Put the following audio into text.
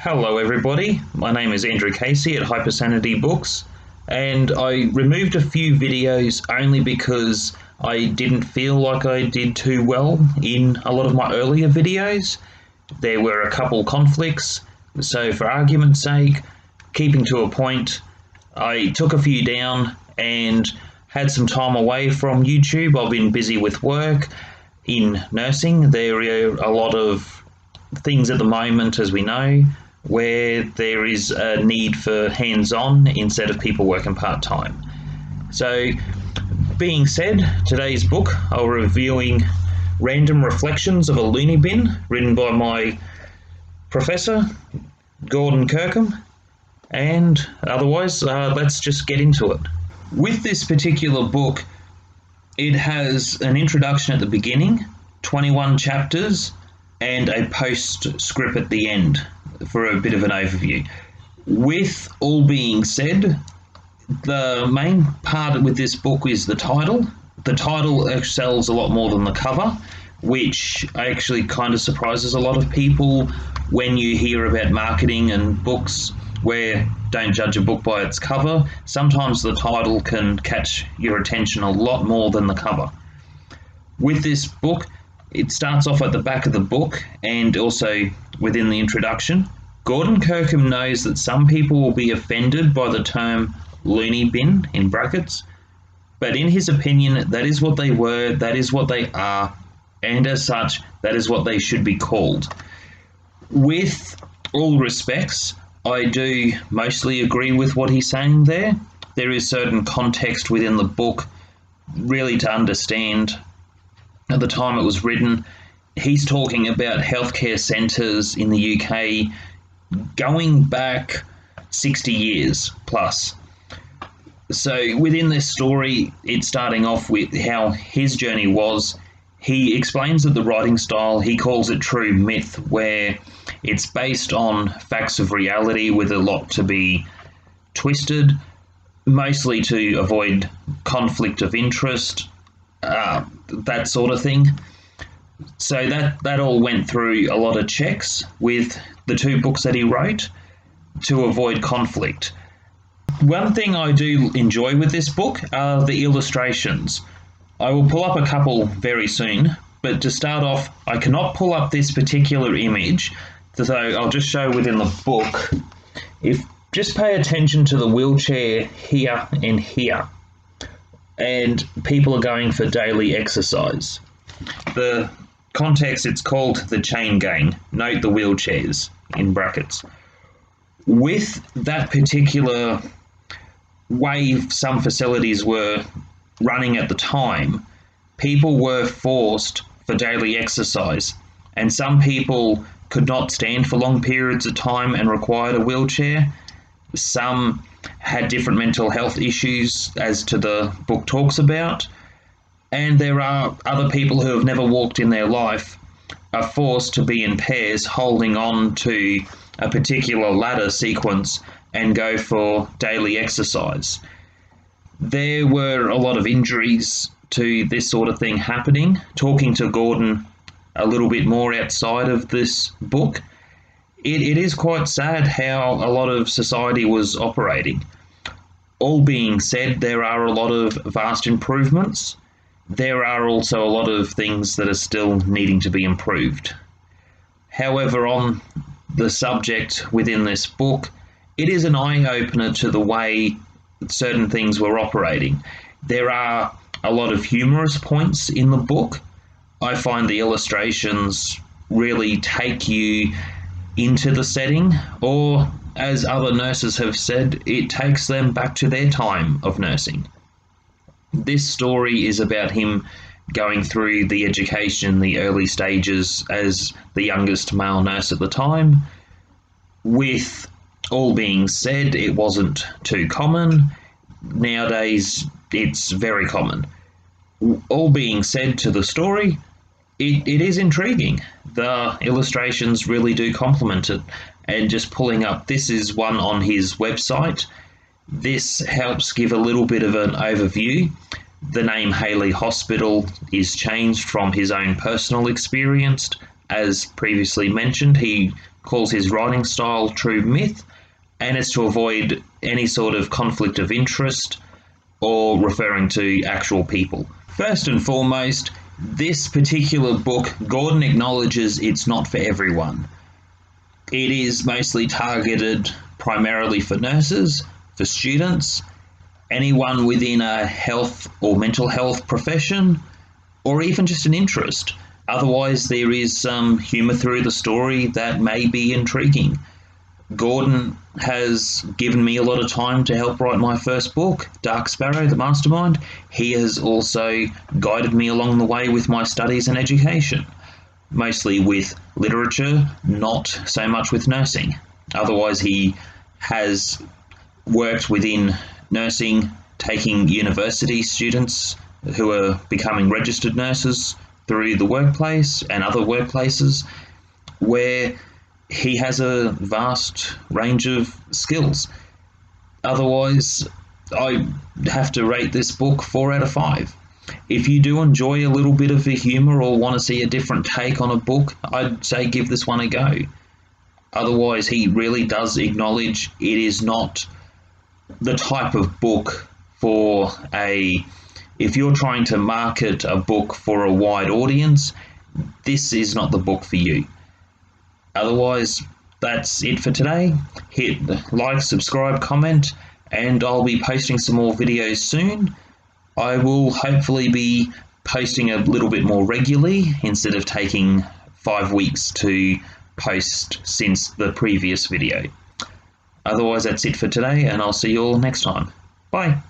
Hello everybody, my name is Andrew Casey at Hypersanity Books, and I removed a few videos only because I didn't feel like I did too well in a lot of my earlier videos. There were a couple conflicts, so for argument's sake, keeping to a point, I took a few down and had some time away from YouTube. I've been busy with work in nursing. There are a lot of things at the moment, as we know, where there is a need for hands-on instead of people working part-time. So, being said, today's book, I'll be reviewing Random Reflections of a Looney Bin, written by my professor, Gordon Kirkham, and otherwise, let's just get into it. With this particular book, it has an introduction at the beginning, 21 chapters, and a postscript at the end for a bit of an overview. With all being said, the main part with this book is the title. The title sells a lot more than the cover, which actually kind of surprises a lot of people when you hear about marketing and books where don't judge a book by its cover. Sometimes the title can catch your attention a lot more than the cover. With this book, it starts off at the back of the book and also within the introduction. Gordon Kirkham knows that some people will be offended by the term loony bin, in brackets, but in his opinion, that is what they were, that is what they are, and as such, that is what they should be called. With all respects, I do mostly agree with what he's saying there. There is certain context within the book really to understand. At the time it was written, he's talking about healthcare centres in the UK going back 60 years plus. So within this story, it's starting off with how his journey was. He explains that the writing style, he calls it true myth, where it's based on facts of reality with a lot to be twisted, mostly to avoid conflict of interest, that sort of thing. So that all went through a lot of checks with the two books that he wrote to avoid conflict. One thing I do enjoy with this book are the illustrations. I will pull up a couple very soon, but to start off, I cannot pull up this particular image, so I'll just show within the book. Just pay attention to the wheelchair here and here, and people are going for daily exercise. The context, it's called the chain gang. Note the wheelchairs in brackets. With that particular way some facilities were running at the time, people were forced for daily exercise, and some people could not stand for long periods of time and required a wheelchair. Some had different mental health issues, as to the book talks about, and there are other people who have never walked in their life are forced to be in pairs holding on to a particular ladder sequence and go for daily exercise. There were a lot of injuries to this sort of thing happening. Talking to Gordon a little bit more outside of this book, it is quite sad how a lot of society was operating. All being said, there are a lot of vast improvements. There are also a lot of things that are still needing to be improved. However, on the subject within this book, it is an eye-opener to the way certain things were operating. There are a lot of humorous points in the book. I find the illustrations really take you into the setting, or as other nurses have said, it takes them back to their time of nursing. This story is about him going through the education, the early stages as the youngest male nurse at the time. With all being said, it wasn't too common. Nowadays, it's very common. All being said to the story, it is intriguing. The illustrations really do complement it. And just pulling up, this is one on his website. This helps give a little bit of an overview. The name Haley Hospital is changed from his own personal experience. As previously mentioned, he calls his writing style true myth, and it's to avoid any sort of conflict of interest or referring to actual people. First and foremost, this particular book, Gordon acknowledges it's not for everyone. It is mostly targeted primarily for nurses, for students, anyone within a health or mental health profession, or even just an interest. Otherwise, there is some humour through the story that may be intriguing. Gordon has given me a lot of time to help write my first book, Dark Sparrow, The Mastermind. He has also guided me along the way with my studies and education, mostly with literature, not so much with nursing. Otherwise, he has worked within nursing, taking university students who are becoming registered nurses through the workplace and other workplaces, where he has a vast range of skills. Otherwise, I have to rate this book 4 out of 5. If you do enjoy a little bit of the humour or want to see a different take on a book, I'd say give this one a go. Otherwise, he really does acknowledge it is not the type of book for if you're trying to market a book for a wide audience, this is not the book for you. Otherwise, that's it for today. Hit like, subscribe, comment, and I'll be posting some more videos soon. I will hopefully be posting a little bit more regularly instead of taking 5 weeks to post since the previous video. Otherwise, that's it for today, and I'll see you all next time. Bye.